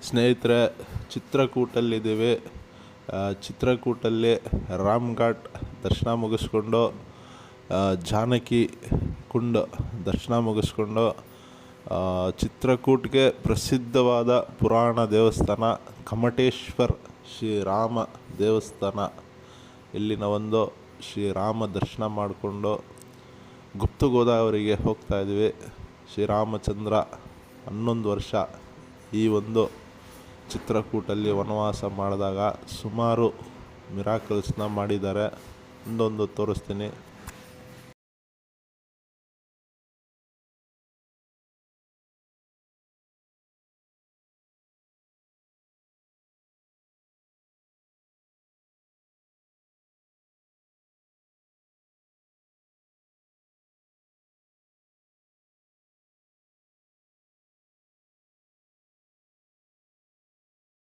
ಸ್ನೇಹಿತರೆ, ಚಿತ್ರಕೂಟಲ್ಲಿದ್ದೀವಿ. ಚಿತ್ರಕೂಟಲ್ಲಿ ರಾಮ್ ಘಾಟ್ ದರ್ಶನ ಮುಗಿಸ್ಕೊಂಡು, ಜಾನಕಿ ಕುಂಡ್ ದರ್ಶನ ಮುಗಿಸ್ಕೊಂಡು, ಚಿತ್ರಕೂಟ್ಗೆ ಪ್ರಸಿದ್ಧವಾದ ಪುರಾಣ ದೇವಸ್ಥಾನ ಕಮಟೇಶ್ವರ್ ಶ್ರೀರಾಮ ದೇವಸ್ಥಾನ, ಇಲ್ಲಿನ ಒಂದು ಶ್ರೀರಾಮ ದರ್ಶನ ಮಾಡಿಕೊಂಡು ಗುಪ್ತ ಗೋದಾವರಿಗೆ ಹೋಗ್ತಾಯಿದ್ವಿ. ಶ್ರೀರಾಮಚಂದ್ರ 11 ವರ್ಷ ಈ ಒಂದು ಚಿತ್ರಕೂಟಲ್ಲಿ ವನವಾಸ ಮಾಡಿದಾಗ ಸುಮಾರು ಮಿರಾಕಲ್ಸ್ನ ಮಾಡಿದ್ದಾರೆ. ಒಂದೊಂದು ತೋರಿಸ್ತೀನಿ.